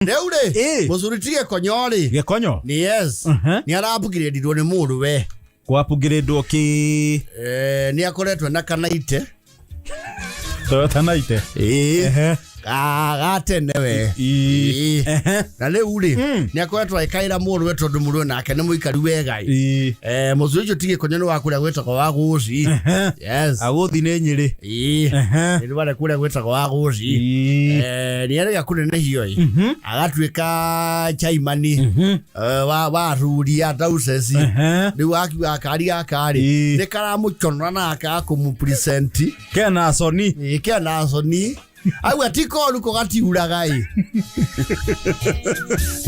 Deure muzuritie konyori gekonyo ni yes ni arabugiredirwo ni mundu we kwapugiredwo ki ni akoretwe na kanaite Toyota Naite gatene we na riu ri ni akoretwo ikaira mundu we tondu mundu nake ni muikari wegai muzuri ucio tige konyoni wa kuria gwetagwo wa guci yes aguthi ni Nyeri ni wale kuria gwetagwo wa guci ni arega kunenehio agatuika chaimani wa ruria dauceci riu akiwa akari akari ni karamuchonora na akakumu present Kena Soni Awe atiko luko gati uragai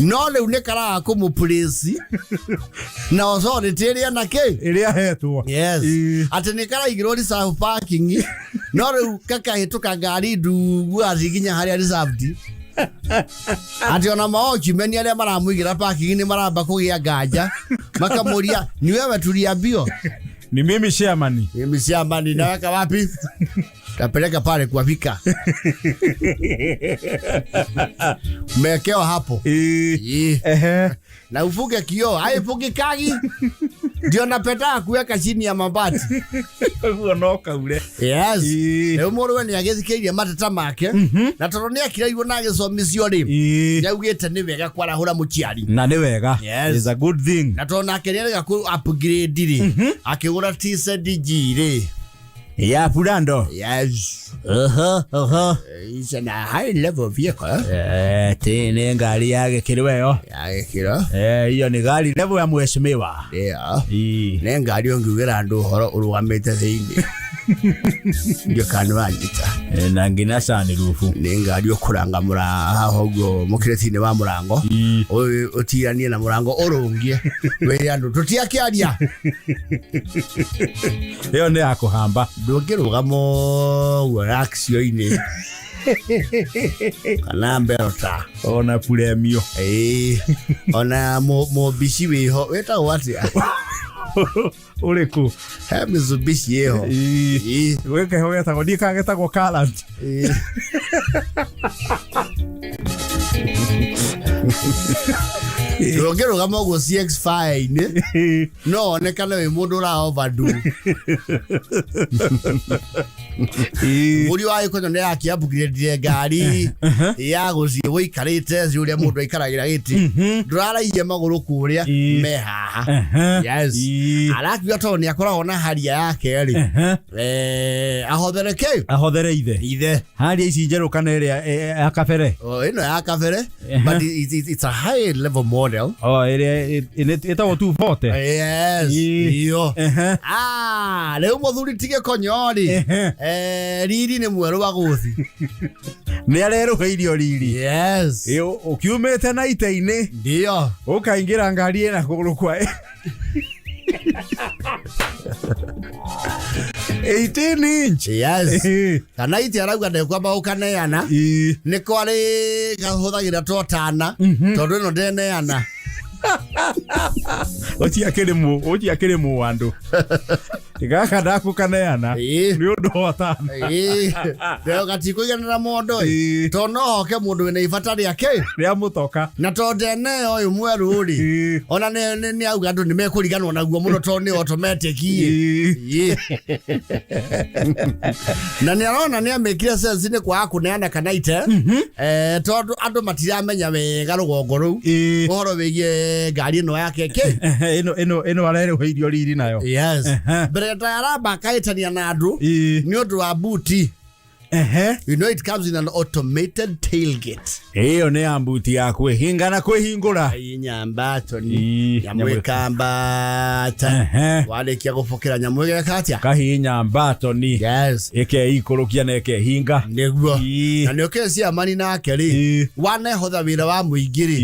no le unekara akumu place na ozore teria na ke iria hetwo yes atenekara igirori sa parking no le kaka hituka gari du aziginya hari reserved ati ona maochi meni ale maramuigira parking ni maramba kugia gaja makamuria ni wewe tuliambio ni mimi chairman na waka wapi tapeleka pale kwa vika mekeo hapo na ufuge kio haifugi kagi ndio napenda kuweka chini ya mabati unoka ule yes leo moro ni agethikeirie matata make na toronia kiraigwo na gicomisio ri yaugite ni wega kwara hura muciari na ni wega is a good thing na tona kerega ku upgrade ri akigura TCDG ri ya Pulando yes it's a high level vehicle tene ngari yake kiriweyo hiyo ni gari level ya mheshimiwa ne ngari ongigira andu horo urugamite thiini ndio kanwanyita na ngina sani rufu ne ngari okuranga mura hahogo mukiretine wa murango otiranie na murango urungie we andu tutiakiaria hiyo ni akuhamba ndungirugamo action-ini kana mberota ona premio ona mobishi weho weta wati uliku Mitsubishi yeho weke hoya tagodi kagetagwo Galant Rogero gamo go CX5 ne no ne kana we mundu ra overdo muri wa iko ne yaki upgrade gari ya go zi we karete zi mundu ikaragira giti ndurara iye maguru kuria meha yes alaki yoto ni akora ona haria yake ri ahodhere ithe haria ici njeru kana ria ya kabere ino ya kabere but it's a high level model ita o 240 yes iyo leo muthuri tige konyori riri ni mweru wa guthi ni areruheirio riri yes ukiumete na ite-ini ndio ukaingira ngari ena kuguru kwa 18 inch yes kana ite arauga de kwamba ukaneana ni kwari gahuthagira totana tondu no ndeneana ochi akere mu wandu igaka ndaku kaneana ni undu hotana leo gatikuiganira mundu to no hoke mundu wina ifatari yake ria mutoka na to ndene oyu mweru ri ona ni auga andu ni mekuriganwo naguo muno to ni automatic na ni arona ni amekira sense ni kwa kuneana kana ite tondu andu matiramenya wega rugongo ru uhoro wigie ngari no yake ke eno arere heirio riri nayo yes breta araba kaitania na andu ni undu wa buti you know it comes in an automated tailgate hiyo ni ambuti ya kwehinga na kwehingura nyambato ni nyamwekambata wale kia gufokera nyamwege katia kahinya mbato ni yes eke ikurukia na eke hinga niguo na ni okesi amani na akeri wane hotha wira wa muingiri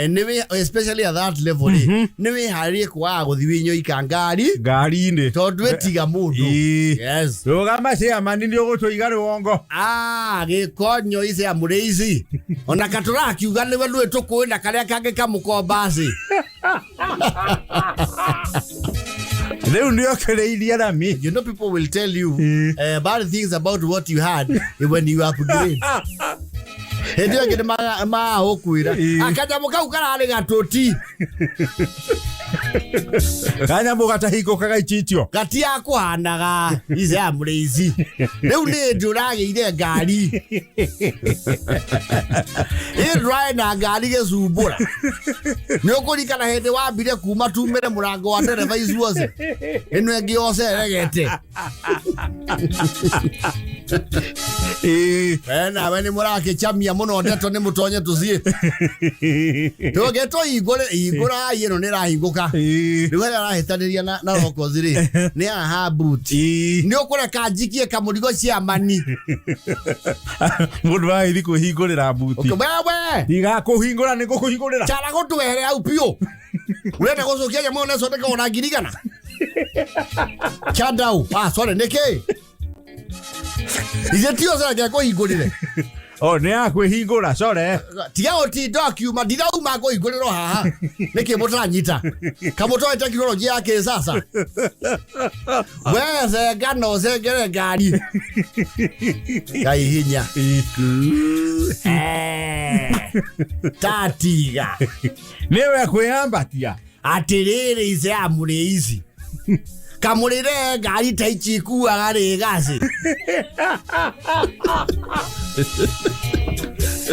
niwe especially at that level niwe harie kwa guthibinyo ikangari ngari-ini tondu etiga mundu yes rugama cia amani ndio gutuiga ruongo gikonyo ice amuriici ona katura kiuga niwe ndwe tukwina karia kange kamukombasi leo ndio kereiria na mi you know people will tell you bad things about what you had when you upgrade Ndio ngine maokwira akanyamå kau kararä gatåti kanyamå gatahingå kagaicitio gatiakå hanaga ice ya må rä ici rä u nä ndå ragä ire ngari ä ndåraä na ngari gä cumbå ra nä å kå rikana hä ndä wambire kuma tumä re må rango wa ndereba icuothe ä no ä ngä oceregete nawe nä må rakä camia må no ndeto nä må tonye tå ciä tå gä two hingå rai ä no nä rahingå ka rä u harä arahä tanä ria na rokothi rä nä aha nä å kå reka njikie kamå rigo ciamani må ndå wagä thi kwä hingå rä ra mbuti wewe igakå hingå ra nä gå kå hingå rä ra cara gå twere au piå urenda gå cokia nyamå ne condeka ona ngirigana Chadau sorry nä kä ithe tio ceke kå hingå rä re nä akwä hingå ra core tiga gå tinda kiuma ndirauma kå hingå rä ro haha nä kä må taranyita kamå toe teknolojia ya kä sasa wecenga no cengere ngari ngai hinya tatiga nä we kwä ambatia atä rä rä ice ya må rä ici kamå rä re ngari ta ici ikuaga rä gacä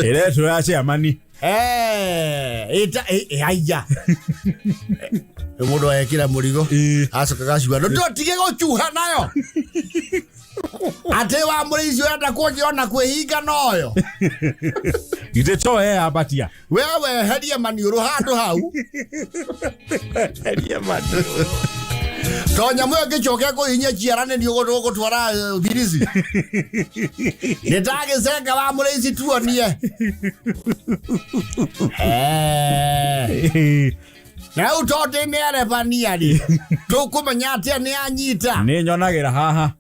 iretwo ya ciamani aya må ndå aekä ra må rigo acoka gacua no ndotige gå cuha nayo atä wa må rä icio enda kå njä ona kwä hinga noyo githä to ambatia wewe heria maniå rå handå hau to nyamå ä ngä coke kå hinya ciaranä rio gå twara birisi nä ndagä cenga wa må rä ici tuonie na u tondä nä arebania rä tå kå menya atä a nä anyita nä nyonagä ra haha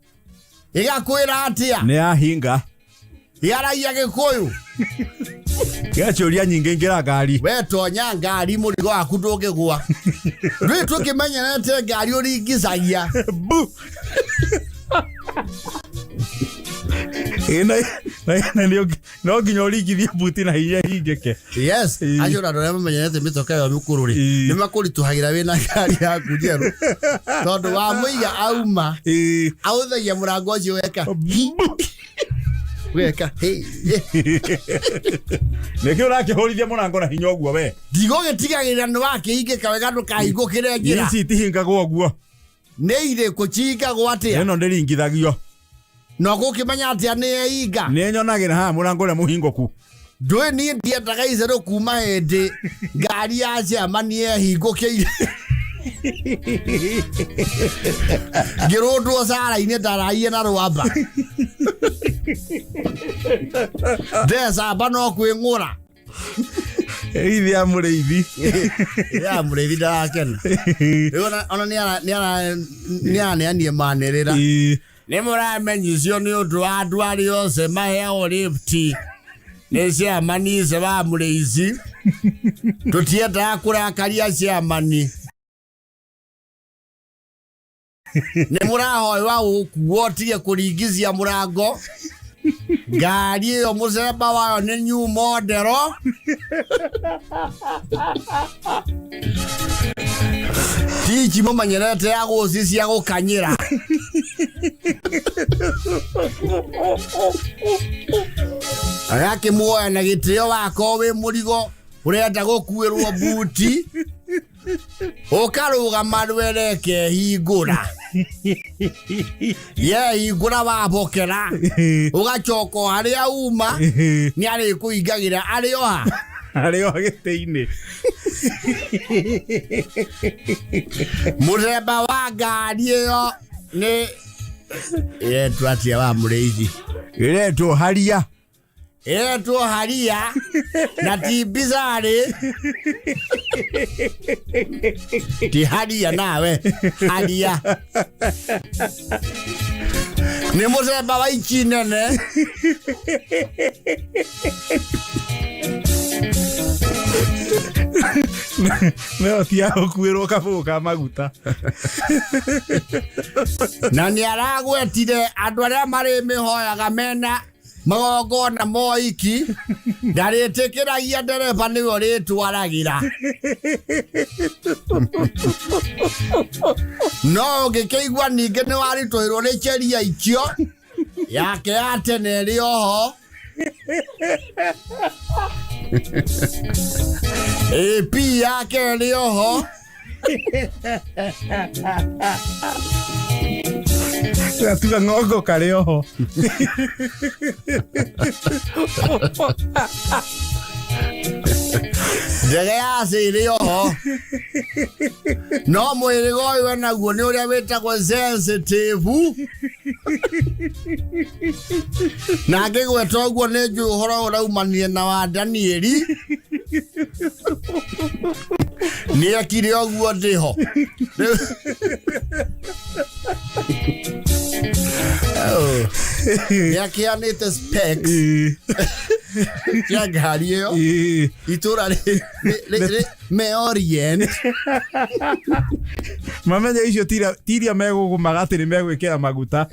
ä gakwä ra atä a nä ahinga yaraia gä kå yå gaciå ria nyingä ingä ra ngari we tonya ngari må rigo waku ndå ngä gwa rä tå kä menyenete ngari å ringicagia no nginya å ringithie mbuti na hinya hingä ke acio na andå arä a mamenyerete mä toka ä yo mä kå rå rä nä makå ritå hagä ra wä na ngari yaku njerå tondå wa må iga auma aå thagia må rango å cio weka nä kä å rakä hå rithia må rango na hinya å guo we ndigå gä tigagä rä ra nä wakä ingä ka wega ndå kahingå kä re njä ra ici itihingagwo guo nä irä kå cingagwo atä a ä no ndä ringithagio no gå kä menya atä a nä einga nä nyonagä ra haha må rango å rä a må hingå ku ndå niä ndiendaga icerå kuma hä ndä ngari ya ciamani ehingå kä ire ngä rå ndwo cara-inä ndaraie na rwamba ndecamba no kwä ngå ra ithi ya må rä ithi ya må rä ithi ndarakena ona nä araneanie manä rä ra nä må ramenyicio nä å ndå wa andå arä othe maheagwo rifti nä ciamani ice wa må rä ici tå tiendaga kå rakaria ciamani nä må rahoywa gå kuo tige kå ringithia må rango ngari ä yo må cemba wayo nä new model tici må menyerete ya gå ci cia gå kanyä ra agakä muoya na gä tä o wako wä må rigo å renda gå kuä rwo mbuti å karå gama rwereke hingå ra hingå ra wabokera å gacoka harä a uma nä arä kå ingagä ra arä o ha arä o gä tä-inä må themba wa ngari ä yo nä ĩretwo atia wa må rä ithi ĩretwo haria ĩretwo haria na ti bizarre ti haria nawe haria nĩ mũthemba wa ici nene no tia gũkuĩrwo kabũgũ ka maguta na nĩ aragwetire andũ arĩa marĩ mĩhoyaga mena magongona moiki ndaritikiragia ndereba niwe ritwaragira no ngikeigua ninge ni waritwirwo ni cheria ikio yake atene ri oho AP yake ri oho tuga ngogo kare oho ndege yaciri oho no mwiri goyo naguo ni uria witagwo sensitive na ngigweta uguo ni nju uhoro uraumanire na wa Danieli ni akire uguo ndiho yakianite specs ya gari yo itura me orient mamenye icio tiria megugumaga ati ni megwikira maguta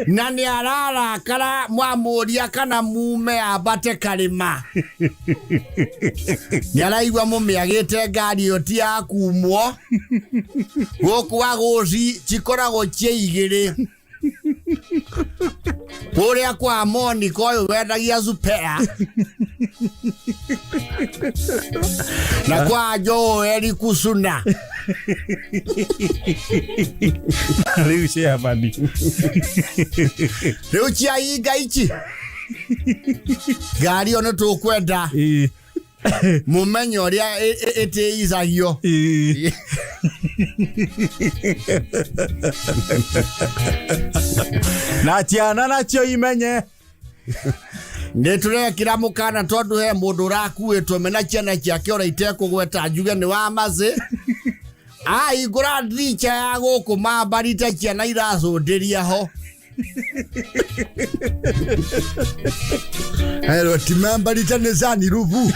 na ni ararakara mwamuria kana mume abate karima ni araigua mumiagite ngari yo ti akumwo guku aguci cikoragwo cie igiri Kuria kwa Monica oyo wendagia supea na kwa Joel Kusuna riu cia bandi riu cia ingaichi gari ono tukwenda mumenyo uria itiizagio na ciana nacio imenye niturekira mukana tondu he mundu urakuitwo mena ciana ciake ora itekugweta njuge ni wa mazi ngura ndicha ya guku mambarite ciana iracundiria ho Hello, timambarite ni zani ruvu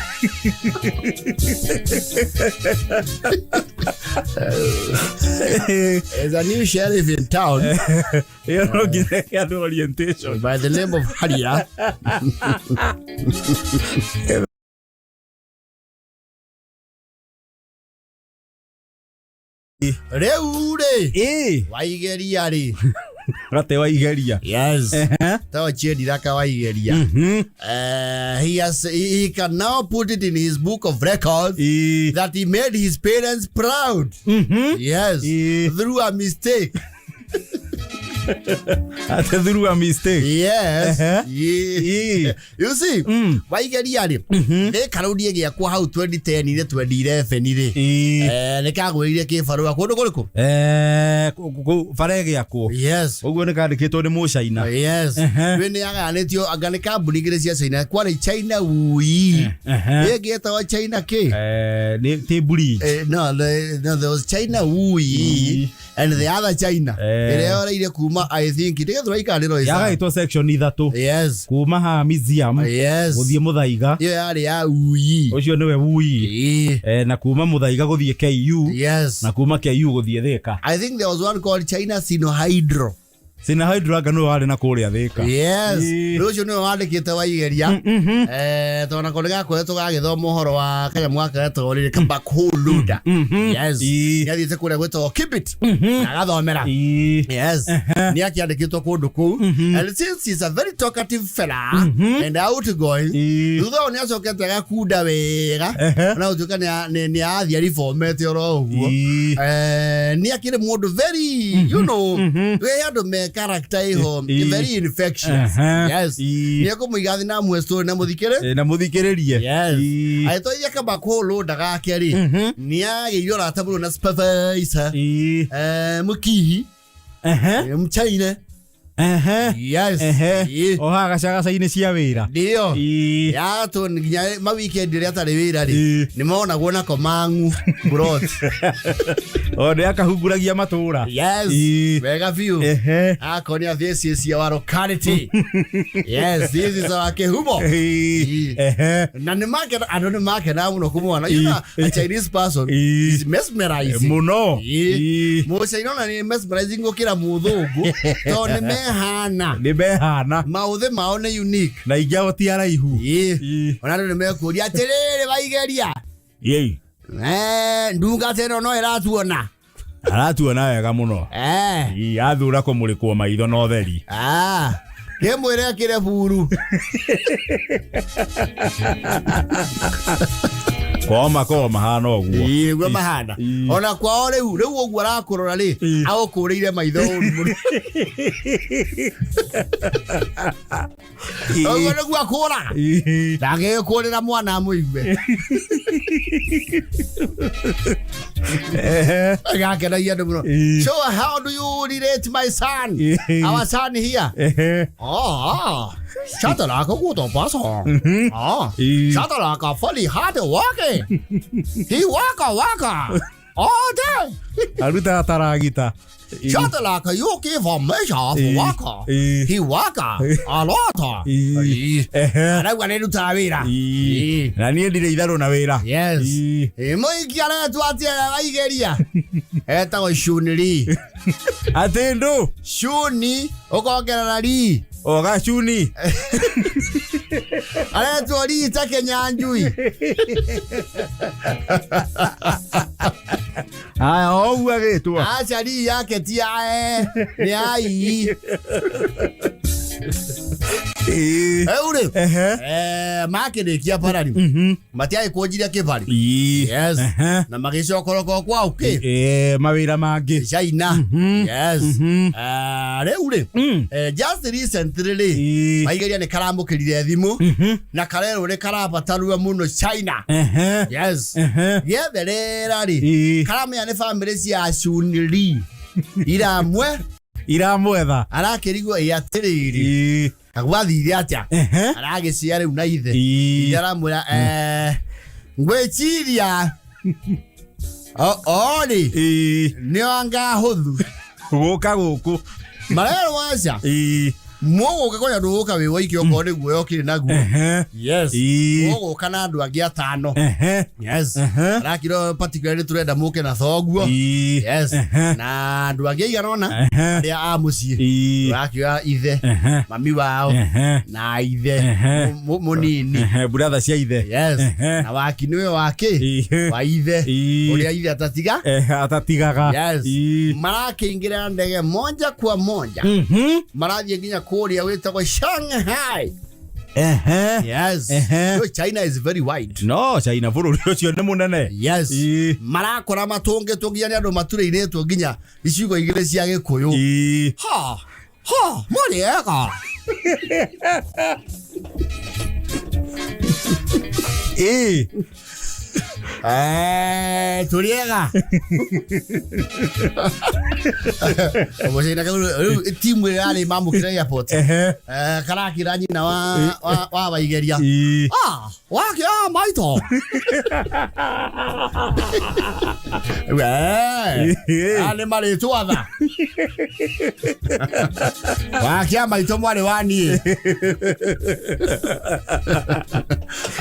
There's a new sheriff in town. You know, get an orientation by the name of Haria. Reure. Waigeria ri. Rate waigeria. Yes. Tawa chedi raka waigeria. He can now put it in his book of records that he made his parents proud. Yes. Through a mistake. Through a mistake. Yes. You see, waigeria ri. They karudie giakwa hau 2010 ile 2011 ile. Nikagwirire kibarua kundu kuriku. Farege yako. Yes. Uguo nikandikitwo ni mucaina. Yes. Wene aganetio agane kambuni ngire cia China kwari China ui. Yegeta wa China ke. Ni te bridge. No, there was China ui and the other China. Ile ora ile kuma I think ndegethwa ikaniro isa. Yagaitwo section ithatu. Yes. Kuma ha museum. Yes. Guthie Muthaiga. Iyo yari ya ui. Ucio niwe ui. Na kuma Muthaiga guthie KU. Yes. Na kuma KU guthie Thika. I think there was one called China Sinohydro. Sinohydro no wale na kuria Thika. Yes. Ucio niwe wandikite waigeria. Tona kolega kwetu gagithoma uhoro wa kanya mwaka etorire Kabakuluda. Yes. Yathite kuria gwetwo keep it. Agathomera. Yes. Ni akiandikitwo kundu ku. And since he's a very talkative fella and outgoing, thutha ni acokete agakunda wega. Na utuka ni athia reformete oro uguo. Ni akire mundu very you know, we had me character iho very infectious. Yes. Ni kumuigathi na mwesto na muthikire. Na muthikiririe. Yes. Aitoya Kabakuluda gake ri. Ni agirwo rataburu na supervisor. Mukihi. Mchaina. Yes. Oha gacaga-inĩ cia wĩra. Ndio. Ya to nginya ma weekend ria tari wĩra ri. Ni mona guona komangu brought. Nĩ akahunguragia matũra. Yes. Wega view. Akonia this is your locality. Yes, this is our kehumo. Na ni market, I don't market na muno kumwana. You know, a Chinese person is mesmerizing. Muno. Mo China na ni mesmerizing gukira muthungu. To ni mehana mauthe mao ni unique na ingao ti araihu ona ndu nimekuria atiriri baigeria ndunga teno no iratuona aratuona wega muno athura kumulikwo maitho no theri Gemwere kire buru. Koma hana oguo. Gwe mahana. Ona kwa ore riu oguo arakurora ri agukureire maitho uru. Oguo niguo akura. Ndage kurira mwana muigwe. So how do you relate my son? Our son here. Shadaraka good on pass on. Shadaraka fully hard working. He waka all day. Aruta taragita. Shadaraka you give a measure of waka. He waka a lot. I want to tavira. Nani ndire na wira. Yes. Moi kiara tu atia aigeria. Eta o shuniri. Atendo. Shuni okongera ri. Oga shuni. Ale tori take nyanjui. Aya ogwa getu. Acha ri yake tia ni ai. Eure. Makere kia parari. Matia ikojiria kebari. Yes. Na magisho koroko kwa uke. Mawira magi. China. Yes. Reure. Just recently. Maigeria ne karambo kirire thimu. Na karero ne karabatarua muno China. Yes. Rari. Karame ya ne family cia Shuniri. Iramwetha. Arakirigwo yatiriri. Agwathire atia. Aragiciara riu na ithe. Yaramwira ngweciria. Ori. Ni anga huthu. Guka guku. Marero wacha. Mwogo kakonya nduka we waiki okore guo kiri naguo. Yes. Mwogo kana andu angi atano. Yes. Rakiro particularly turenda muke na thoguo. Yes. Na andu angi igarona aria a mucii. Rakira ithe, mami wao na ithe munini. Brother cia ithe. Yes. Na waki niwe wake wa ithe. Uria ithe atatiga? Atatigaga. Yes. Marakingira ndege moja kwa moja. Marathie nginya Korea wetagwo Shanghai. Yes. So China is very wide. No, China bururi ucio ni munene. Yes. Marakora matonge togia ni andu matureire to nginya icigo igire cia Gikuyu. Mori eka. Turiega. Obosina ka timu yale mamu kira airport. Kala kirani na wa baigeria. Wake maito. Ale male tuadha. Wake maito mwale wani.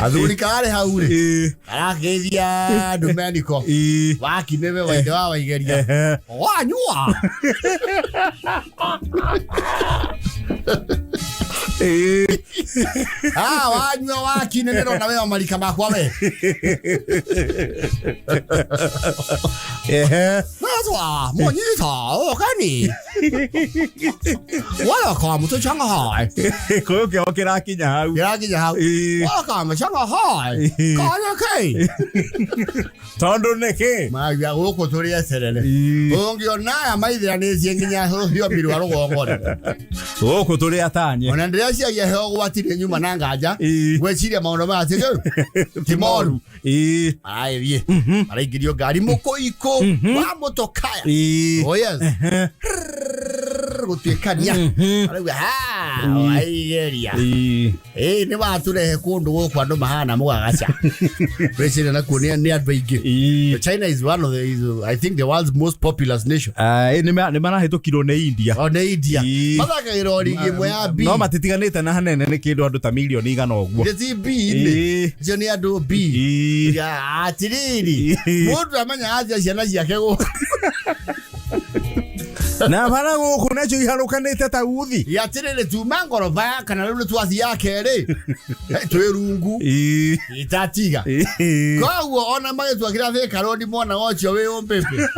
Azuri kale haure. Aragethia Domenico. Waki nebe waide wa baigeria. Wanyua. Wanyua waki nene ndo nawe malika makwa we. Nazwa monyita okani. Welcome to Shanghai. Koyo kira kinya hau. Welcome to Shanghai. Kaya Tondo neke. Magya goko turia serele. Ongio na maithira ni cienginya hio biru arugongore. Goko turia tanye. Ona ndria cia ya heo gwatire nyuma na nganja. Gweciria maundu ma ati timoru. Aivie. Araigirio ngari mukoiko wa motokaya. Oh yes. Gutiekania. Arauga waigeria. Ni waturehe kundu guku andu mahana mugagaca. President na kunia ni andu aingi. China is one of the I think the world's most populous nation. Ni marahitukirwo ni India. Ni India. Mathakagira origi imwe ya B. No matitiganite na hanene ni kindu andu ta milioni igana oguo. Ti B ni. Jo ni andu B. Ya atiriri. Mundu amenya atia ciana ciake guku. Na bara guku nacio iharukanite ta uthi yatirire tuma ngoroba kana riu twathi yake ri twirungu itatiga koguo ona magitwakira thika rodi mwana wocio wi umpepe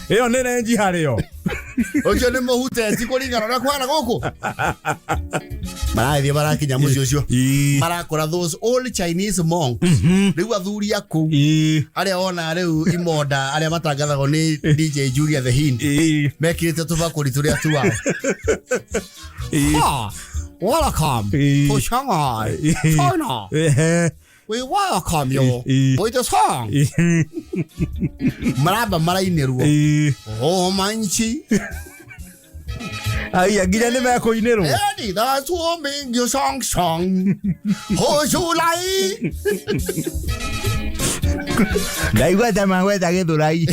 iyo ni renji hario ocio ni muhuteti kuringana na kwana guku marathi barakinya mucio ucio marakora those old Chinese monks riu athuri aku aria ona riu imoda aria matangathagwo ni DJ Julia the Hind mekirite tubakuri turia tuwa welcome to Shanghai China we welcome you with the song maraba marainirwo manchi ai aginya ni mekoinirwo edi that's what mean you song ho shu lai Daigua tamagweta githurai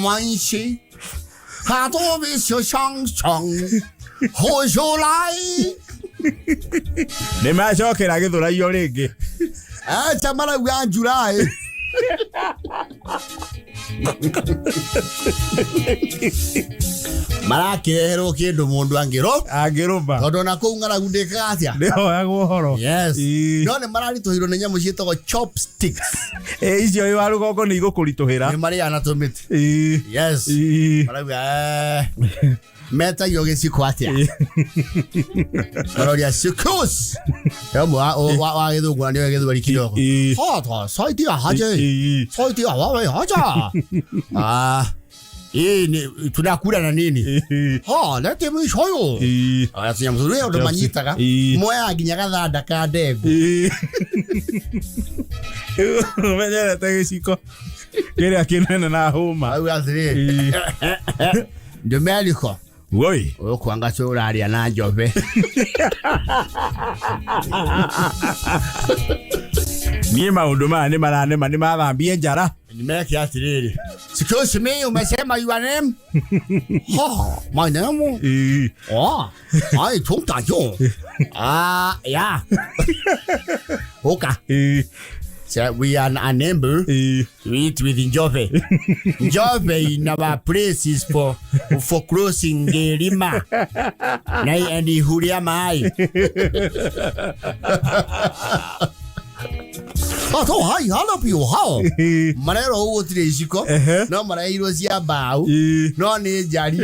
manchi ha to be song ho shu lai ni macokera githurai o ringi chamara wa July marakirehero kindu mundu angirumba tondu na kuu ng'aragu ndikatia ndihoyagwo horo yes no ni mararituhirwo ni nyamu cietagwo chopsticks icio iwa rugongo ni igukurituhira ni maria anatumite yes marauga meta yoge sikwatia maroria sikus yamu wa githungu ni githwari kidogo ha saidia haje saidia wawe haja ni tunakula na nini lete mwishoyo atinya mzuri ndo manyitaga moya ginyaga thanda ka ndegu menyera tegiciko kiria kinene na huma au athiri ndo meliko woi kwanga curaria na njobe ni maundu ma ni maranema ni mathambie njara nimeke atiriri excuse me umesema your name my name I told you yeah okay so we are a neighbor we eat with Njove in our places for crossing the rima and the huria mai to hai hala pio how marero utire iciko no marairo cia bau no ni njari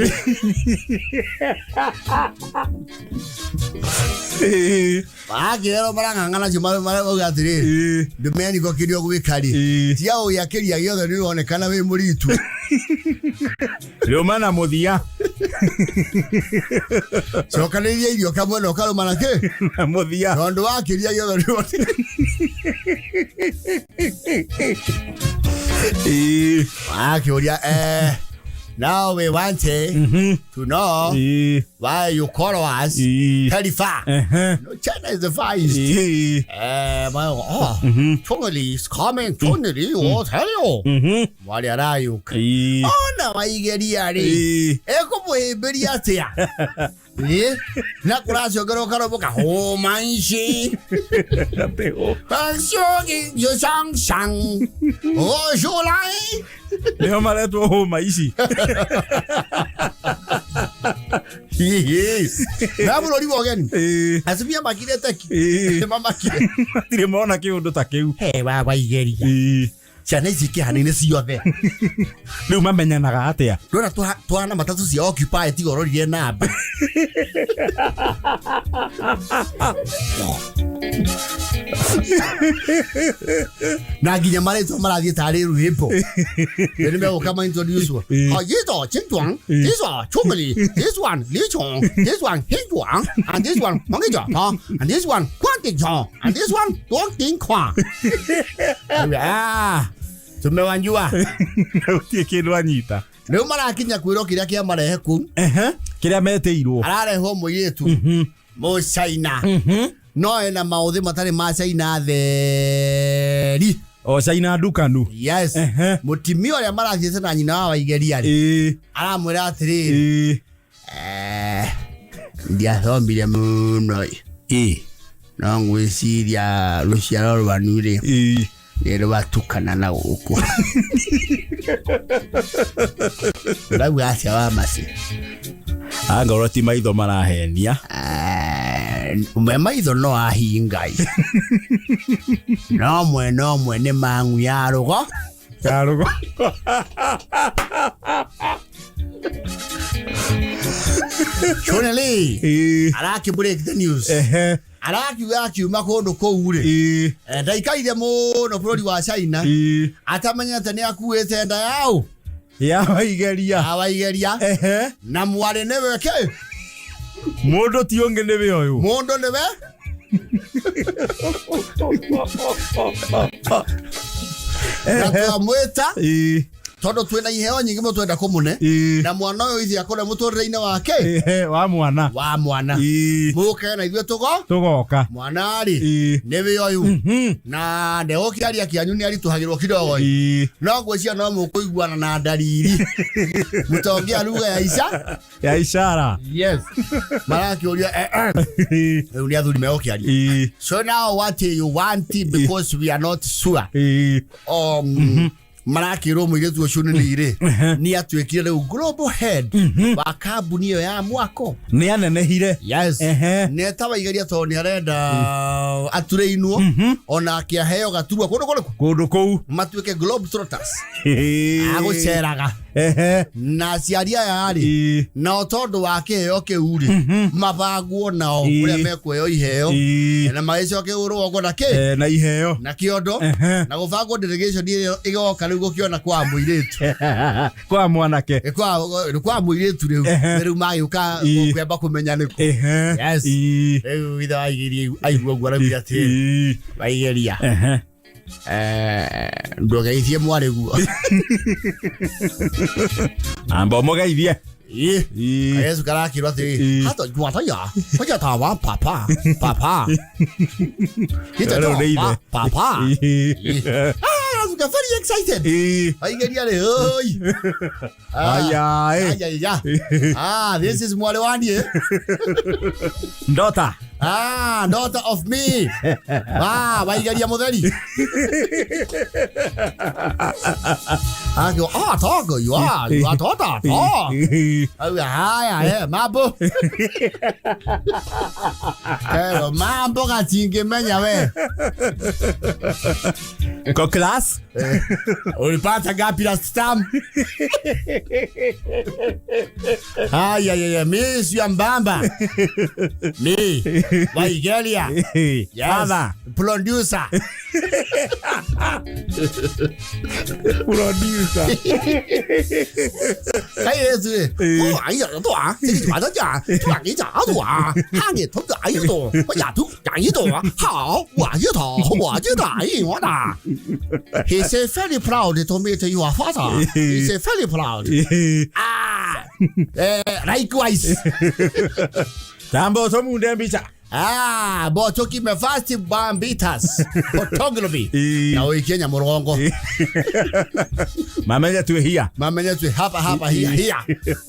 agero marang'ang'ana cio magatiri ndumeni ko kirio gwikari tia u yakiria giothe ni onekana wi muritu rio mana muthia cokaniria irio kamwe no karumana ke muthia tondu wakiria giothe ni akiuria now we want to know why you call us Tarifa. No, China is the far east. Chongli is coming. Chongli, oh, tell you. What are you? Oh, no, I get here. Eko boy, Beriatia. Nakurasio garo karo boka ho manshi. Shogin you sang. Oh, July. Leo maleto ho maishi. Nabulori again. Asibia makire taki. Mama kire. Tire mona kiundu ta kiu. Wa igeri. Ciana ici kihani-inĩ ciothe rĩu mamenyanaga atĩa ndona twana matatu cia occupy tigororire namba na nginya marĩtwa marathiĩ tarĩ rwĩmbo nĩ megũka maintroduce yito chintwang this one chungli this one lichong this one hingwang and this one mongijong and this one kwantikong and this one dongtingkwang tumewanjua utie kindu anyita leo marakinya kwiro kiria kia marehe ku kiria meteirwo arareho muyitu mo China no ena mauthi matari ma China theri o China ndukanu yes mutimio aria marathiete na nyina wa igeria ri aramwira atiri ndia thombire muno no ngwiciria ruciaro rwanu ri Yero batukana na uko. Lagu acha wa masi. Anga roti maitho marahenia. Maitho no ahingai. No mwe ne mangu ya rugo. Shoneli. Araki break the news. Araki makondo ko ure. Ndaikaire muno bururi wa China. Atamanya tane akuete nda yao. Awaigeria. Na mware newe ke. Mondo tionge nebe oyo. Mondo nebe? Mweta. Todo twena iheo nyingi mo twenda kumune na mwana uyu ithi akore muturire-ini wake wa mwana muke na ithuĩ tugoka mwana ari niwe uyu na ndegoki ari akianyu ni arituhagirwo kidogo no ngwĩcia no mũkũiguana na ndariri mũtongia lugha ya ishara yes marakĩũria rĩu nĩ athuri megũkĩaria so now what you want because we are not sure Marakiro mwiretu oshunire ni atuekire reu global head wa kambuni iyo ya mwako ni anenehire yes ne tabaigeria to ni arenda atureinwo ona akiaheo gaturwa kundu kou matueke globe trotters aguceraga na ciaria yari na tondu wake kiuri mabagwo nao uria mekweyo iheo na magicoke urwo nake na iheo na kiondo na gubagwo delegation iyo igoka riu gukiona kwa muiretu kwa mwanake kwa muiretu riu magiuka kwamba kumenya niko yes riu itha aigirie aigua gwara ati aigeria ndogeithie mware guo amba mogeithie Yesu karakirwa ati hata gwata ya hoja tawa papa papa you get very excited aigeria le oi aya this is mwale wani daughter daughter of me waigeria mutheri togo you are daughter haya mambo mambo gatinge menya we ko class ulipata gapi la stam mimi si mbamba mi waigeria yes producer hey yesu aya to这个家团给家多哈你头哎呦多我呀都干一多好我一头我就答应我的He said very proud to meet you father he said very proud likewise tambo to munde mbicha bo toki me fast bambitas photography na Kenya murongo mamenya tu hapa here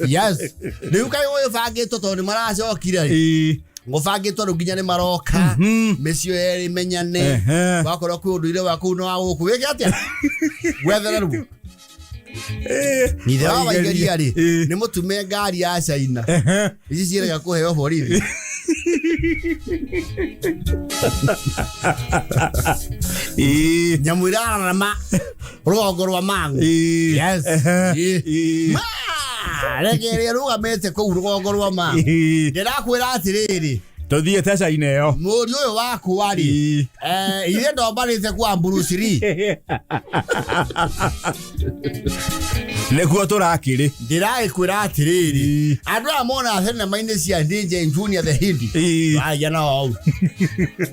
yes riu kai oyo fage to ni marace okire ngofagitwo ruginya ni maroka mecio eri menyane bakora ku unduire waku no aguku weke atia gwethera ru ni dawa waigeria ri ni mutume ngari ya China ici cieraga kuheo borithi nyamwirana na rugongo rwa mangu yes regeria rugamete ku rugongo rwa mangu ndirakwira atiriri tuthie ta China yo muri uyu waku wari ile ndo mbarite kwa Bruce Lee nekuo turakiri ndirakwira atiriri andu amona thene maine cia DJ Junior the Hindi aya no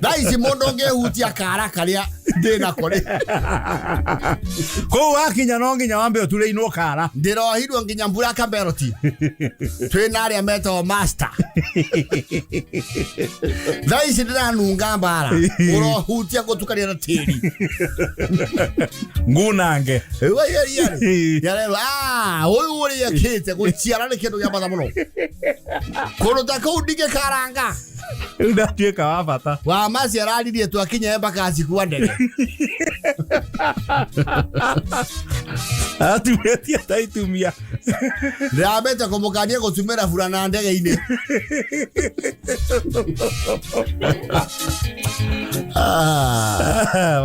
daisi mundu ngehutia kara karia ndina kore ko wakinya no nginya wambe utureinwo kara ndirohirwo nginya mbura kaberoti twina aria meto master daisi ndiranunga mbara urohutia gutukania na tiri ngunange yare uyu uri yakite guciara ni kindu gya matha muno kuruta ku ndige karanga Ndatuĩka wa bata. Wa maci araririe twakinya mpaka acikua ndege. Atumetia taitumia. Ndamete kumukania gutumira burana ndege-ini.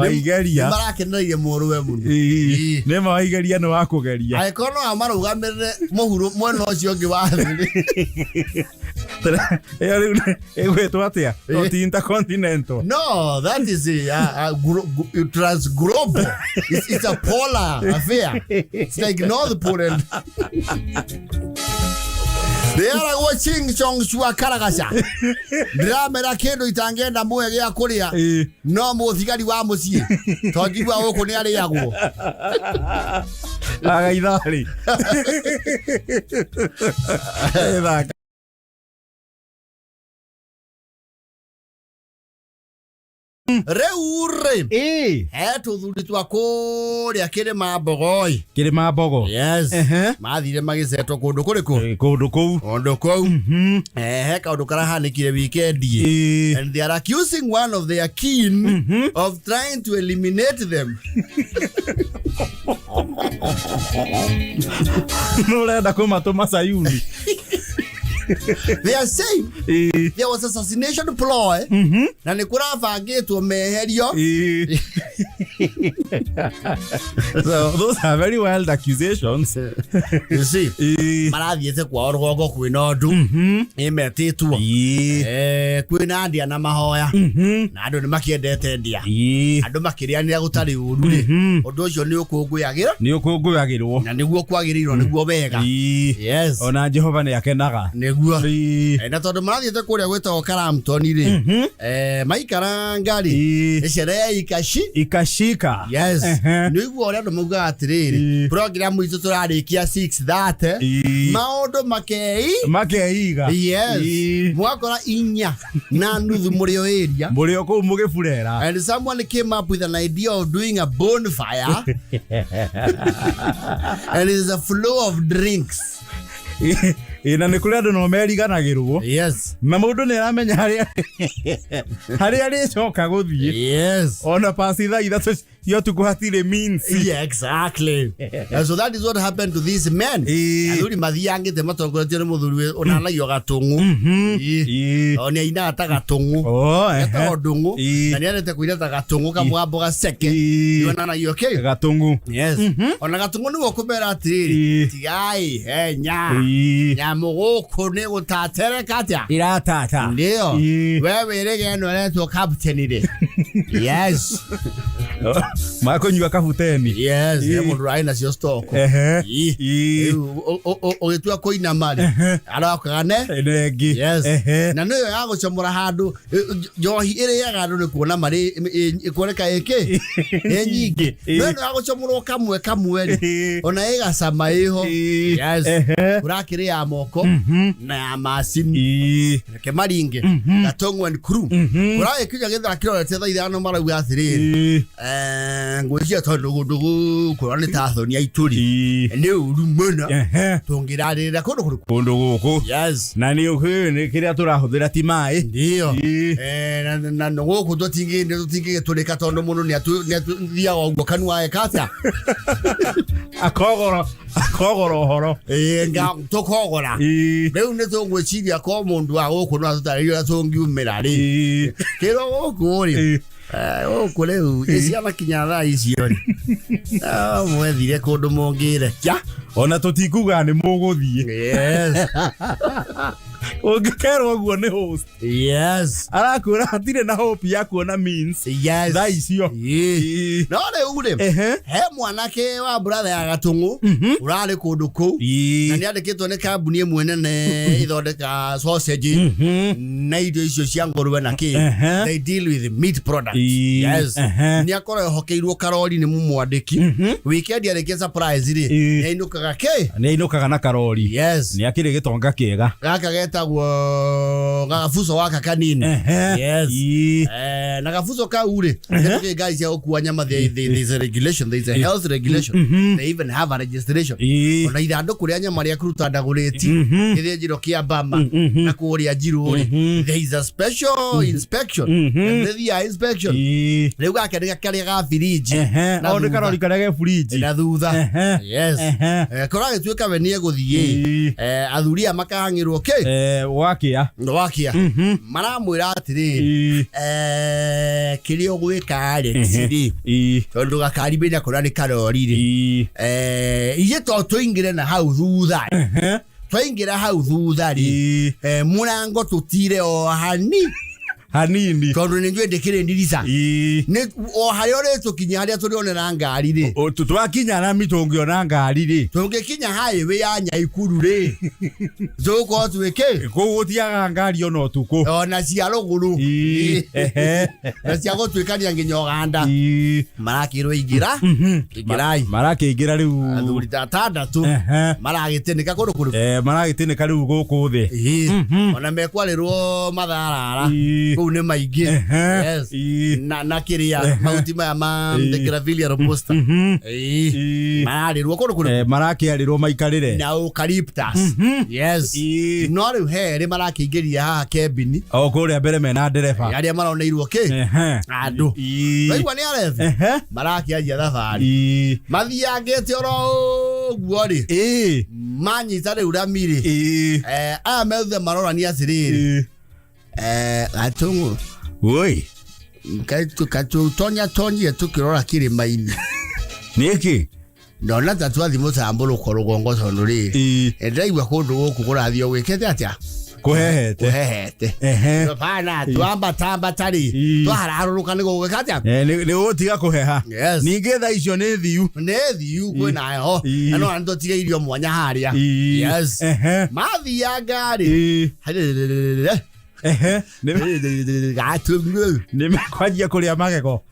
Waigeria. Marakeneire muruwe muno. Nĩ mawaigeria nĩ wa kũgeria. Aikono amarugamirire muhuro mwena ucio ngi wa thĩ. Egwĩtwo atĩa? Intercontinental. No, that is a transglobal. It's a polar affair. It's like North Pole. They are watching Chong Chua Karagasa. Dramera kendo itangenda muwe gya kuria. No muthigari wa mucie. Tongigwa guku ni ari yaguo. Agaithari. Reure. Tuthuri twa kuria kirima Mbogoi. Kirima Mbogo. Yes. Mathire magiceto kundu kuriku. Kundu kou. Kundu kou. Kaundu karahanikire weekend. And they are accusing one of their kin of trying to eliminate them. Nurenda kumatuma Sayuni. They are saying there was assassination ploy. Na ni kurabangitwo meherio. So those are very wild accusations. You see, marathiete kwa rũgongo kwĩna ndũ imetĩtwo kwĩna ndia na mahoya na andũ nĩ makĩendete ndia andũ makĩrĩanĩra gũtarĩ ũru rĩ ũndũ ũcio nĩ ũkũngũyagĩrwo na nĩguo kwagĩrĩirwo nĩguo wega. Yes, ona Jehova nĩ akenaga nĩguo na tondũ marathiete kũrĩa gwĩtagwo Karampton rĩ maikara ngari ĩcereya ikashika. Yes, nĩguo ũrĩa andũ maugaga atĩrĩrĩ program itũ tũrarĩkia 6:30 maũndũ makeiga. Yes, mwakora 4 na nuthu mũrĩo area mũrĩo kũu mũgĩburera. And someone came up with an idea of doing a bonfire and it is a flow of drinks. Na nĩ kũrĩ andũ no meriganagĩrwo. Yes, na mũndũ nĩ aramenya harĩa rĩcoka gũthiĩ. Yes, ona pasi thaa ithatũ cia ũtukũ hatirĩ means. Yeah, exactly. And so that is what happened to these men. Athuri mathiangĩte matongoretio nĩ mũthuri onanagio Gatũng'ũ. Oni ainaga ta Gatũng'ũ. Etagwo Ndũng'ũ na nĩ arete kũina ta Gatũng'ũ kamwambo gaceke onanagio Gatũng'ũ. Yes, ona Gatũng'ũ nĩguo kũmera atĩrĩrĩ tigai nyamũ gũkũ nĩ gũtatereka atĩa iratata. Ndio we wĩrĩge ĩno ĩretwo captain rĩ. Yes, makũnyua kabuteni. Yes, mũndũ aina cio stock. Ũgĩtua kũinama rĩ arokaga nengi. Yes, na nĩyo ya gũcomora handũ njohi ĩrĩaga andũ nĩ kuona marĩ ĩkuoneka ĩkĩ nĩ nyingĩ. Nĩyo ya gũcomorwo kamwe rĩ ona ĩgacama ĩho. Yes, ũrakĩrĩ ya moko na ya macini reke maringe Gatũng'ũ and crew ũragĩkinya gĩthara kĩrorete thaa ithano marauga atĩrĩrĩ ngwĩciria tondũ ndũgũ kũrora nĩ ta thoni aitũri nĩ ũru mũno tũngĩrarĩrĩra kũndũ gũkũ. Yes, na nĩ ũhĩ kĩrĩa tũrahũthĩra ti maĩ. Ndio na gũkũ tũtingĩgĩtũrĩka tondũ mũndũ nĩ athiaga ũguo kanua ekatĩa akogora ũhoro tũkogora. Rĩu nĩ tũngwĩciria ko mũndũ wa gũkũ no atũtarĩrie ũrĩa tũngiumĩra rĩ kĩro gũkũ rĩ gũkũ rĩu ciana kinya thaa icio rĩ mwethire kũndũ mũngĩrekia ona tũtikuga nĩ mũgũthiĩ. Yes, ũngĩkerwo ũguo nĩ host. Yes, arakwĩra hatirĩ na hope ya kuona means. Yes, thaa icio no rĩu rĩ he mwanake wa brother ya Gatũng'ũ ũrarĩ kũndũ kũu na nĩ andĩkĩtwo nĩ kambuni ĩmwe nene ithondeka sausage na irio icio cia ngũrwe na kĩ. They deal with meat products. Yes, nĩ akorwo ehokeirwo karori nĩ mũmwandĩki weekend arĩkia surprise rĩ ainũkaga inukaga ke ni inukaga na karori yes ni akire gitonga kiega gaka getagwo gafuso waka kanini yes na gafuso ka ure ndio guys ya okuwa nyama there's a regulation, there's a health regulation, they even have a registration ona ithando kuria nyama ria kuruta ndaguriti ithie njiro kia bama na kuria njiruri there is a special inspection and the inspection leo gaka ni karia ga fridge na onde karori karia ge fridge na thutha yes korage tuika wenie guthie athuria makahangirwo ke wakia maramwira atiri kirio gwika Alex tondu gakaribira kurani karori ri iye to tuingire na hau thutha twaingira hau thutha ri murango tutire o hanini tondu ni njwe ndikire ndirisa ni o hario reto kinya haria turionera ngari ri twakinya na mitongiona ngari ri tungikinya highway ya Nyaikuru ri zoko twike gutiaga ngari ono tuko ona cia ruguru na cia gutwikania nginya Uganda marakirwo ingirai marakiingira riu athuri tatandatu maragitinika kundu kuru maragitinika riu guku thi ona mekwarirwo matharara ne maigi yes na kiria mauti ma the Gravilia Robusta marirwo kundu marakiarirwo maikarire na eucalyptus yes no riu here marakiingiria ha kebini o kuria mbere mena ndereba aria maroneirwo ke andu baigwa ni arefe marakiaria thabari mathiangite oro guori manyita riu ramiri aya methe marorania atiriri atungu oi katu tonya tukirora kirima-ini niki ndona tatwathi mutambulo korugongo tonuri ndaigwa kundu guku kurathio wikete atia kuhehete pana twamba tari twahararuka ni gugika atia ni utiga kuheha ningetha icio ni thiu kwina ho no ando tiga irio mwanya haria yes mathia ngari nimekwajia kuria magego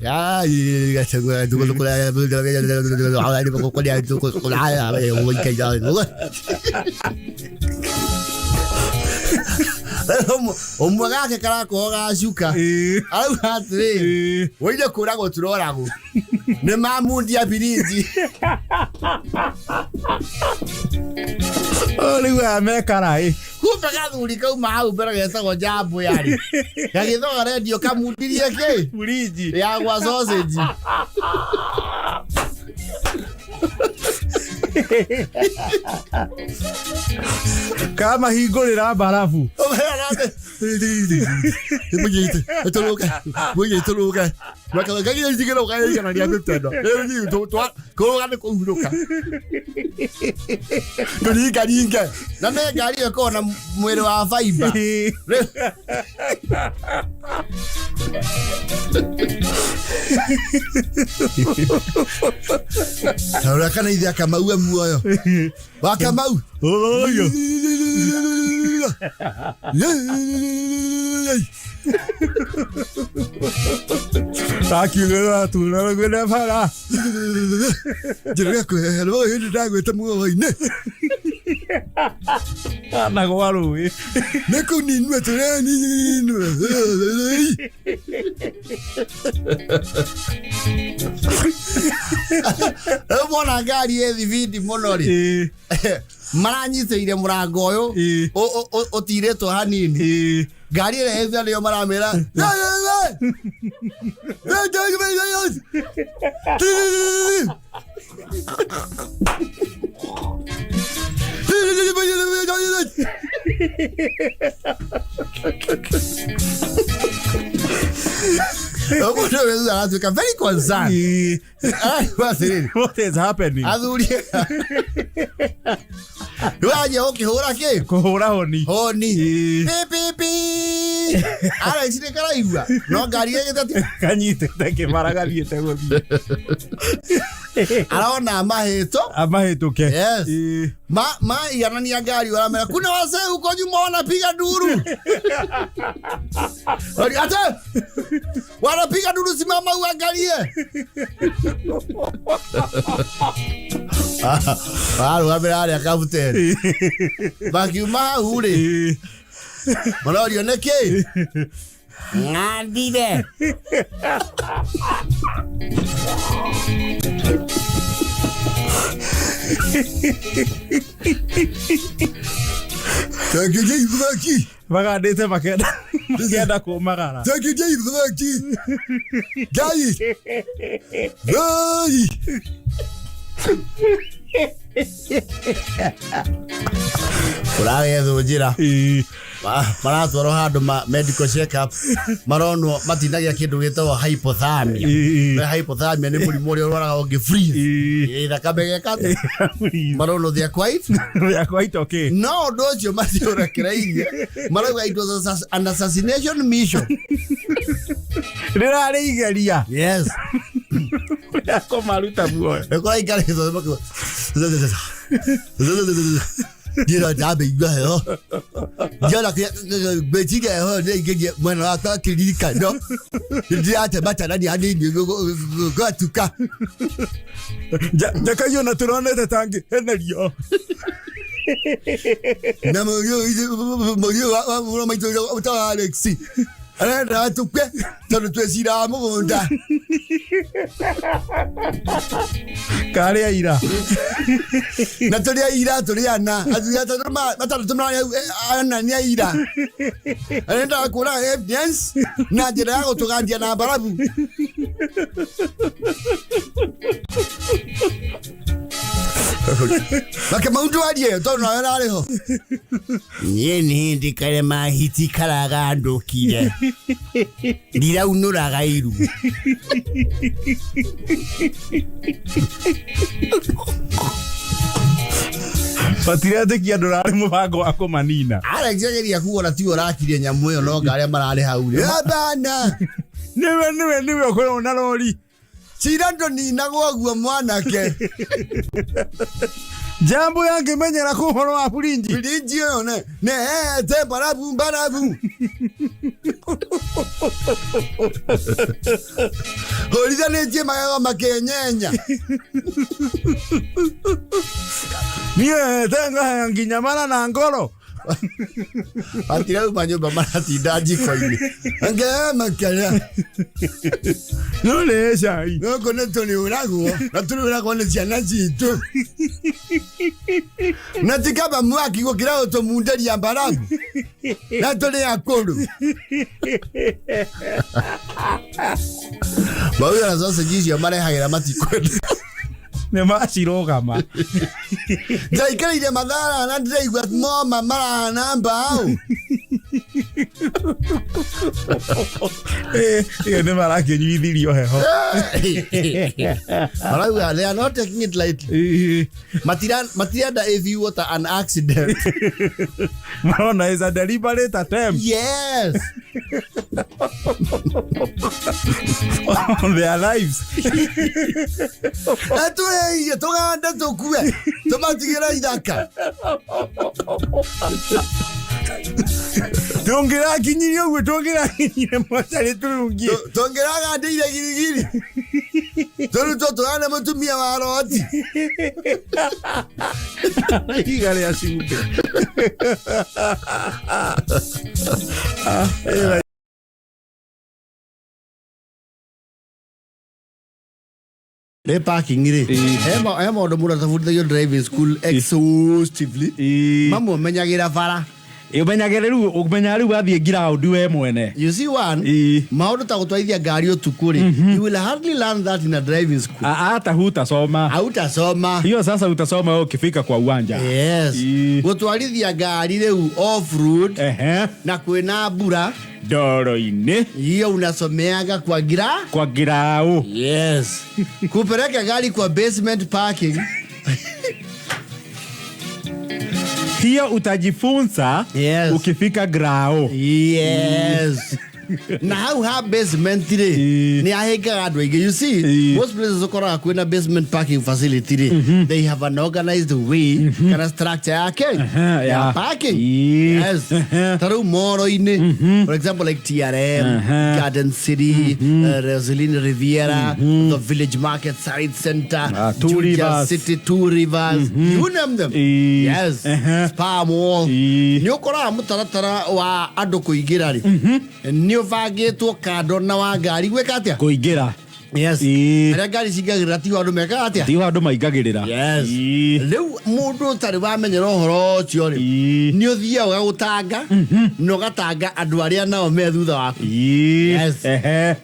omwe gake karako gacuka au atiri wije kurago turorago ne mamundia biriji oliwa mekarai kumbe gathuri kau mau mbere getagwo jambo yari gagithoga radio kamundirie ke biriji ya gwa sausage kama hingurira barafu Mujite makagagire zigero gaye na ria tendo ni to ko gane ko huruka ni garinga na me gari ko na mwere wa fiber Tara kana idea kama uwe muoyo wa kama oyo Akigera tuna gwena fara jira ko hello hindi dagweta muoyo-ini na gwaru ne ko ninwe turani mwana ngari ethi vidi monori maranyiteire murango uyu utiretwo hanini ngari ire ethia nio maramira very concerned. What is happening? Waje ukihura ki? Kuhura honi. Pipi. Ara isine kara igwa. No ngari yegete kanyite take maragaliete gothi. Araona amaheto ke. Yes. Ma yanania ngari wala mera kuna wase uko nyuma wanapiga duru. Ata wanapiga duru, simama uangalie. wabira ari akabuteri bakiuma ure marario neke ngandire Takije ibaki bagandite makenda kumagara takije ibaki gai Kurage thujira maratwaro handu medical check up maronwo matinagia kindu gitagwo hypothermia hypothermia ni murimu uria urwaraga ungifreeze thakame gekate maronwo they are quite okay no ndo cio matiurekereirie marauga it was an assassination mission rirari igeria yes ko maruta muoyo ekora ikarizo mako Dira dabe igwa jala bejiga ho ne gege mwana ata kirika no dira ate bata nani ani go tuka jakayo na turone tangi enerio na mo mai to uta Alexi ara tukwe tu esira mugunda kare ira na toria ira toria na azuya toma matalo ana ni ira enda kula evidence na jira yako tukandia na barabu Baka maundu arie to na ara reho Yeni ndikare mahiti karaga ndokire Dira unuraga iru Patirate kia dorare mubango wako manina Alex yageria kuona ti orakirie nyamu yo no ngare marare hau bana niwe ko na lori Chirando ni nagwaguo mwanake Jambo yange menyera ko horo wa purinji yo ne te barabu Horiza ne je magaga makenyenya Niye tenga nginya mara na ngoro Atira umanyoba marati daji koini Ange makaya No le sai No koneto ni uraguo Na tuli uraguo ne ciana citu Na tikaba mwaki gukira utomunderi ya barabu Na tuli akuru Bawe na sasa jishi ya mara hagira matikwenda ne macirogama Ndaikaire madara na ndaigwa mama mara namba au ne mara ke nyithirio heho Mara they are not taking it lightly Matiranda if you water an accident Marona is a deliberate attempt Yes On their lives Atuye toganda tokue tomatigira idaka Tongera kinyirio gwe tongera kinyire mwatare turungi tongera gandire girigiri Tolu togana mutumia wa roti Igare ashupe Le parking ri emo ndo mura tafutithio driving school exhaustively mamu menyagira fara Umenyagere riu athie ground we mwene You see one maundu ta gutwaithia ngari utuku ri You will hardly learn that in a driving school hata hutasoma Hautasoma hiyo sasa utasoma ukifika kwa uwanja Yes Gutwarithia ngari riu off road na kwina mbura Doro-ini hiyo unasomeaga kwa girao Yes Kupeleka gari kwa basement parking hiyo utajifunza ukifika grao Yes Na hau ha basement ri ni ahega andu aige. You see, most places ukora kwina basement parking facility ri, they have an organized way kana structure yake ya parking. Yes. Taru moro ini, for example like TRM, Garden City, Rosaline Riviera, the Village Market Side Center, Julia City, Two Rivers, you name them. Yes. Spa Mall. Ni ukora mutaratara wa andu kuigira ri. Ni uvagitwo kando na wa ngari gwika atia kuingira. Yes. Ara ngari cingagirira ti andu meka atia ti andu maingagirira. Yes. Riu mundu tari wamenyera uhoro ucio ri ni uthia ugagutanga no gatanga andu aria nao me thutha waku. Yes.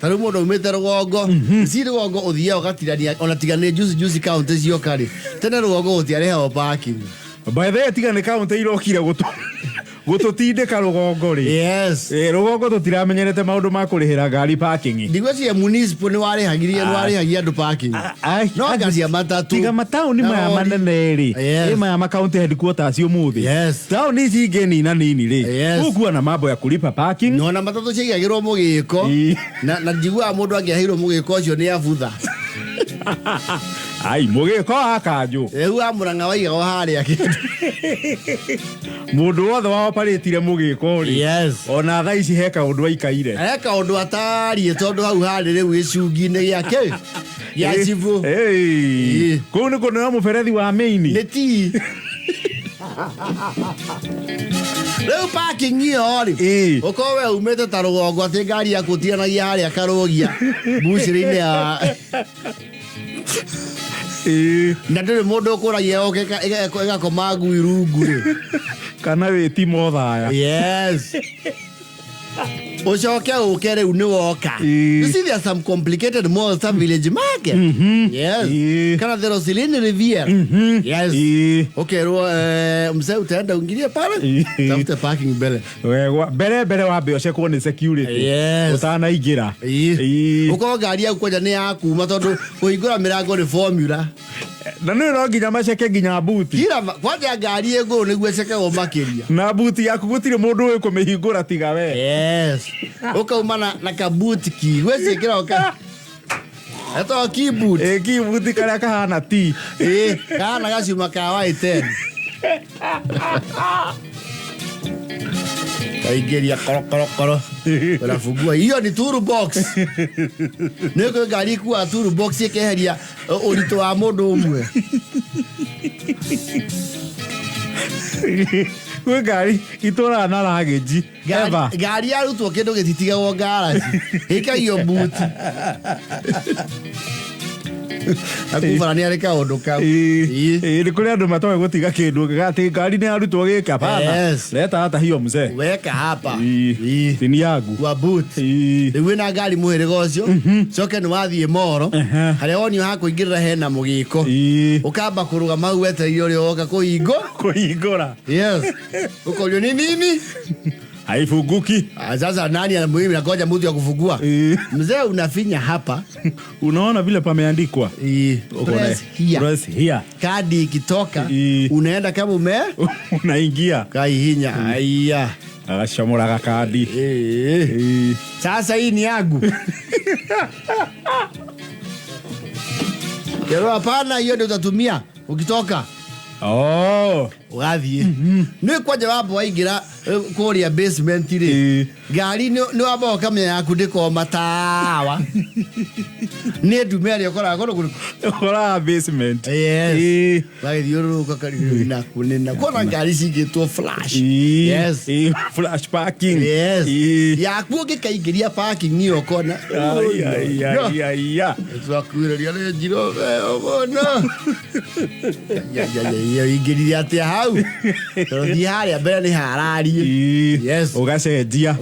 Tari mundu umite rugongo si rugongo uthia ugatirania ona tigane juice county cio kari tene rugongo utiare ha parking. By the way tigane county irokire gututindika rugongo ri. Yes. Rugongo tutiramenyerete maundu ma kurihira ngari parking. Ndigweci municipal ni warihagia andu parking. No ngari ya matatu. Tiga matauni maya manene ri. Maya ma county headquarters umuthi. Yes. Tauni ici ngeni na nini ri. Ukuwa na mambo ya kulipa parking. No na matatu ciagirwo mugiko. Na njigua mundu angiahirwo mugiko ucio ni abutha. Ai mugiko akanju. Riu amuranga waiga haria kindu. Mundu wothe wa operatire mugiko ri. Yes. Ona tha ici heka undu waikaire. Heka undu atari tondu hau hari riu icungi-ini giake. Ya chifu. Kuu ni kunena muberethi wa maini. Neti. Riu parking iyo ri. Ukowe umete ta rugongo ati ngari yaku tianagia haria karugia. Buciri-ini ya na ndiri mundu ukuragia oke igakoma ngui rungu ri kana witimo thaya. Yes. Ucoke uke riu ni woka. You see there's some complicated malls at Village Market. Yes. Kana the Rosaline Riviera. Yes. Okay, mzee utaenda ungilie pale. Tafute parking mbele. Wewe mbele wabe ushekuwa ni security. Yes. Utana igira. Uko ngari yaku kwaja ni yaku matondu kuhingura mirango ni formula. Na no nginya maceke nginya buti. Kira kwaja ngari ego niguo ceke o makiria. Na buti yaku gutire mundu we kumihingura tiga we. Yes. Ukauma na kabuti ki. Wese kira oka. Eto kibuti. Kibuti kala kahana ti. Kana gacuma ka white. Kaigeria koro. Unafungua. Hiyo ni toolbox. Niko gari kwa toolbox yekeheria urito wa mundu umwe. We gari itora na rageji. Gari arutwo kindu gititiga wo garage. Hikayo buti. Akufana areka undu kau. Ni kuri andu matoe gutiga kindu gati ngari ni arutwo gike hapana. Leta hata hiyo mzee. Weka hapa. Tini yangu. Wa boot. Riu na ngari muhirigo ucio. Coke ni wathie Moro. Haria wonio ha kuingirira hena mugiko. Ukamba kuruga mau weterio ri oka kuhingura. Yes. Ukolio ni nini? Haifunguki. Sasa nani anamuhimu na ngoja mtu ya kufungua? Mzee unafinya hapa. Unaona vile pameandikwa. Press here. Kadi ikitoka unaenda kama unaingia. Kaihinya. Haya. Agashamura kadi. Sasa hii ni yangu. Kero hapana hiyo ndio utatumia ukitoka. Wathi. Ni kwa jawabu waigira kuria basement ri. Gari ni wabo kamya yaku ndiko matawa. Ni ndumeri okora kora basement. Yes. Wathi yoruka kari na kunena. Kona gari cigitwo flash. Yes. Flash parking. Yes. Yaku ngikaigiria parking ni okona. Ya. Twakuireria le jiro ogona. Ya ingiriria ate hau. Tothi haria mbere ni harari. Yes. Ugacenjia.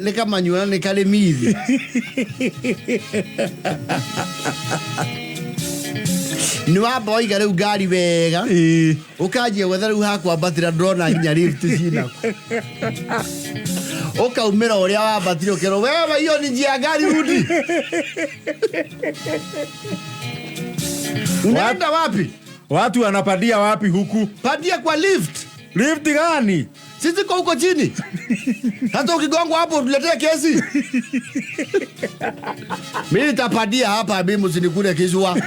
Ni kama nyua ni kale mithi. Ni wamba waiga riu ngari wega. Ukajia gwetha riu hakwa mbatira ndrona nginya lift cina. Ukaumira uria wambatire ukero wewe hiyo ni njia ngari rudi. Unaenda wapi? Watu wanapadia wapi huku? Padia kwa lift. Lift gani? Sisi kwa huko chini. Hata ukigongwa hapo tuletee kesi. Mimi nitapadia hapa mimi msinikule kizwa.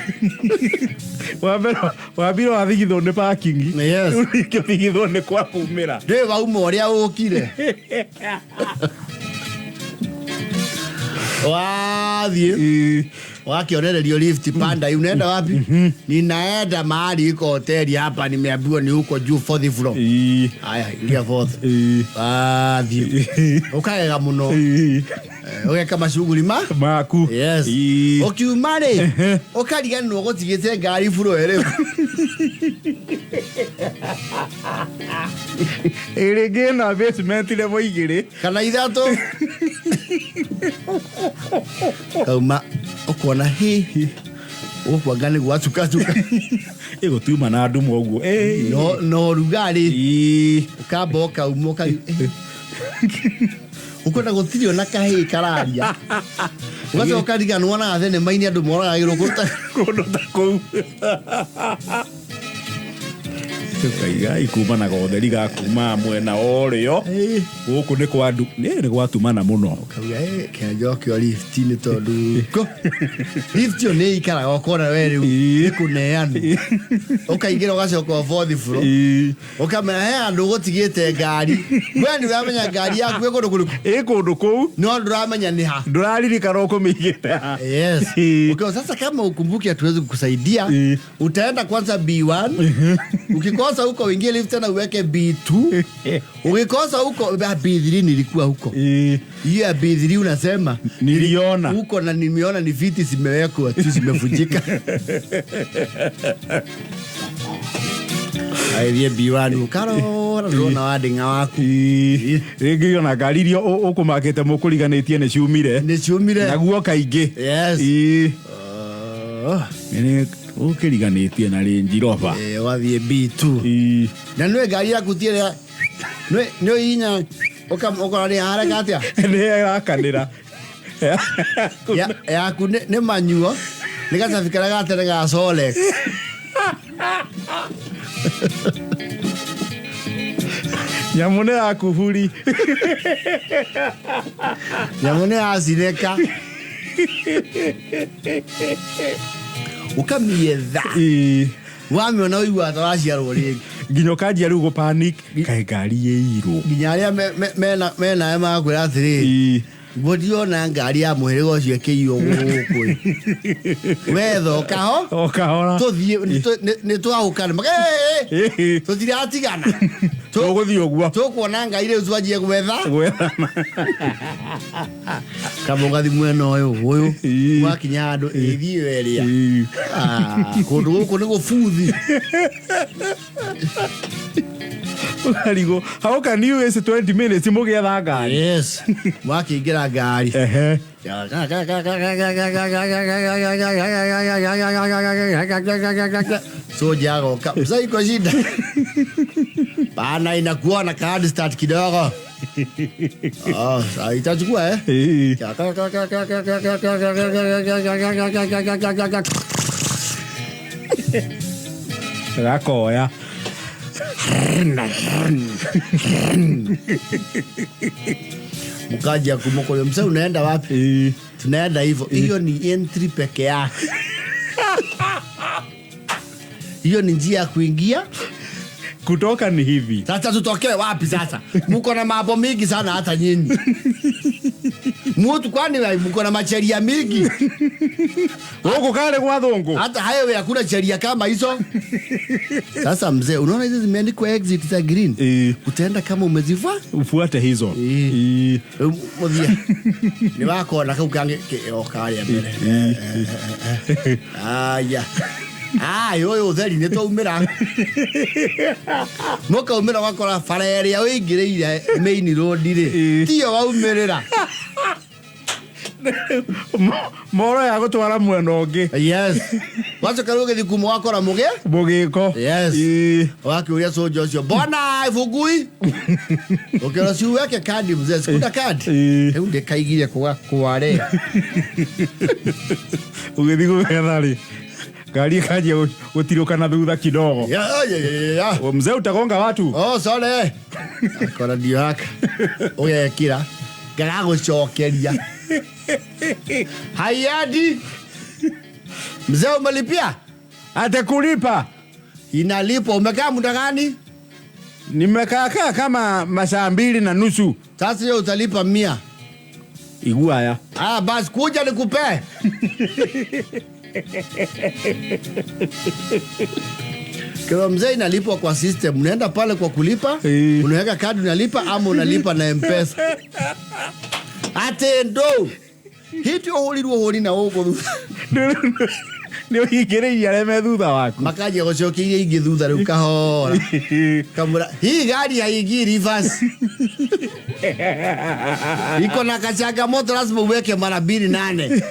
Wabiro wathigitho ne parking. Yes. Ukipigitho ne kwa kumira. Ndio waumo ria ukire. Wathie. Wakionererio lift panda unaenda wapi? Ninaenda mahali iko hoteli hapa nimeambiwa ni huko juu 4th floor. Haya ingia 4th. Wathie. Ukaega muno. Oke kama shughuli maku. Yes. Okiumare. Okariga no gotigite ngari floor ere. Erege na basement le moigire. Kana ithato. Kauma okona hihi okwangane gwatuka ego tuma na ndumu oguo no rugari ukamboka umoka ukona gutirio na kahi kararia ugace ukariganwa na thene maini andu moragirwo kundu ta kou tukaiga ikumana gotheri ga kuma mwena orio guku ni kwa ndu ni gwatumana muno kauga kenjo kyo lift ni tondu lift yo ni ikara gokora weri ikuneanu ukaigira ugacoka 4th floor ukamenya he andu gutigite ngari we ni uramenya ngari yaku ikundu kuriku ikundu kou no nduramenya ni ha nduraririkana ukumigita. Yes. Okay, sasa kama ukumbuki hatuwezi kukusaidia utaenda kwanza B1 ukikosa huko uingie lift tena uweke B2 ukikosa huko B3 nilikuwa huko hiyo B3 unasema niliona huko na nimeona ni viti zimewekwa tu zimevunjika. Aiye B1 ukaro rona wadinga waku rĩngĩ ona ngari iria ũkũmakĩte mũkũriganĩtie nĩ ciumire naguo kaingĩ. Yes. Nĩ ũkĩriganĩtie na Range Rover wathiĩ B2 na nĩ ngari yaku tiĩrĩa nĩ inya ũkora nĩ haraka atĩa nĩ yakanĩra yaku nĩ manyuo nĩ gacabi gatere ga Solex. Nyamune akuburi. Nyamune asineka. Ukamietha. Wamiona uigua taraciarwo ringi. Nginya kanjia riu go panic kae ngari ĩirwo. Nginya aria mena makwira atiri. Godiona ngari ya muhirego ucio kiyo guku. Wetho okahora. Tuthie ni twahukana. Tuthire atigana. Tuguthie oguo. Tukuona ngari riu twanjie gwetha. Kamugathi mwena uyu wakinya andu ithio eria. Kundu guku ni gubuthi. Ukarigo how can you waste 20 minutes mugetha ngari? Yes. Wakiingira ngari. So jago kabisa iko shida. Bana inakuwa card start kidogo. Itachukua Rakoya. Mkaja kumoko msao unaenda wapi? Tunaenda hivyo. Hiyo ni entry peke yake. Hiyo ni njia ya kuingia. Kutoka ni hivi. Sasa tutokee wapi sasa? Mko na mambo mingi sana hata nyinyi. Mtu kwani mko na macheria mingi? Huko kale kwa dhongo. Hata highway hakuna sheria kama hizo. Sasa mzee, unaona hizo zimeandikwa exit za green. Utaenda kama umezivaa, ufuate hizo. Mzee. Ni wako na kukange okali ya mbele. Aya. Yoyo utheri ni twaumira. Moka umira wakora fareri ya wingiriire main road ri. Tio waumirira. Moro ya gutwara mwena ungi. Yes. Wacho karuge thikumu wakora mugiko. Yes. Wakiuria soja ucio bona ifugui. Ukira si weke kadi mzee sikunda kadi. Hebu ndikaigire kwa kware. Ugithigo getha ri. Gari kaje utiruka na thutha kidogo. Ya. Mzee utagonga watu. Oh, sorry. Akora ndio haka. Oya kira. Garago chokeria. Hayadi. Mzee umelipia? Atakulipa. Inalipa. Umekaa muda gani? Nimekaa kama masaa 2.5. Sasa leo utalipa 100. Igua ya. Basi kuja nikupe. Kwa mzee inalipwa kwa system. Unaenda pale kwa kulipa, unaweka kadi unalipa ama unalipa na M-Pesa. Atendo. Hityo holi na wogo. Ndio hikire yareme thutha waku. Makaje gocokirie ingi thutha riu kahora. Kamura. Hii gari haingii reverse. Iko na kachanga moto lazima uweke mara 2.8.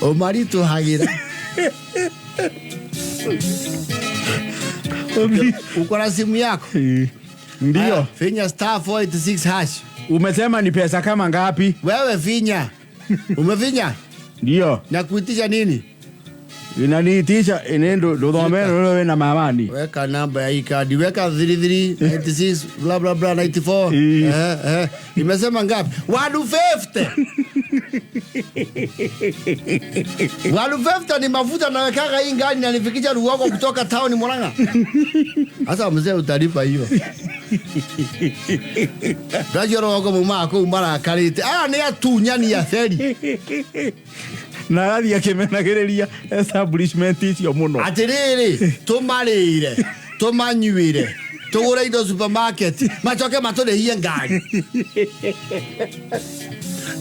Omarito hagira. Uko na simu yako? Ndio. Finya *486#. Umesema ni pesa kama ngapi? Wewe finya. Umefinya? Ndio. Na kuitisha nini? Inaniitisha enendo dodomeno wewe na mamani. Weka namba ya hii kadi. Weka 3396 bla bla bla 94. Imesema ngapi? 150. 150 ni mafuta na wekaga hii ngani na nifikisha Ruoko kutoka town Murang'a. Sasa mzee utalipa hiyo. Rajoro wako mama ko mara karite. Ni atunyani ya feri. Na rathi akimenagereria establishment icio muno. Atiriri tumarire tumanyuire tugure indo supermarket machoke matore hie ngari.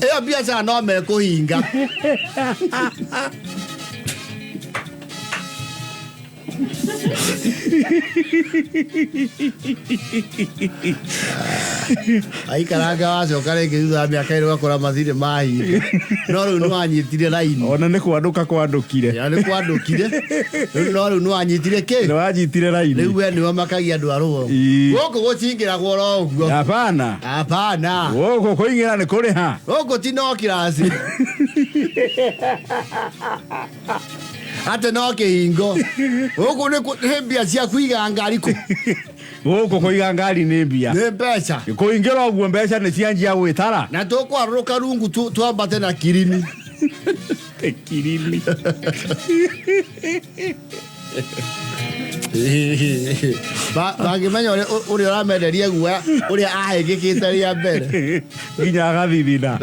Eyo biacara no mekuhinga. Ai karanga wacoka rĩngĩ thutha wa mĩaka ĩrĩ ũgakora mathirĩ mahinga no rĩu nĩwanyitire raini. Ona nĩ kwanduka kwandukire. Nĩ kwandukire no rĩu nĩwanyitire kĩ? Nĩwanyitire raini. Rĩu we nĩwe makagia andũ a Rũgũrũ. Gũkũ gũtingĩragwo oro ũguo. Hapana. Gũkũ kũingĩra nĩ kũrĩha. Gũkũ ti no kĩraci. Ate no kĩhingo. Gũkũ nĩ mbia cia kũiga ngari kũ. Gũkũ kũiga ngari nĩ mbia. Nĩ mbeca. Kũingĩra ũguo mbeca nĩ cianjia gwĩtara. Na tũkwarũrũka rungu twambate na kirini. Kirini. Bangĩmenya ũrĩa ũramenderia guoya ũrĩa ahĩngĩkĩte rĩa mbere. Nginya agathithina.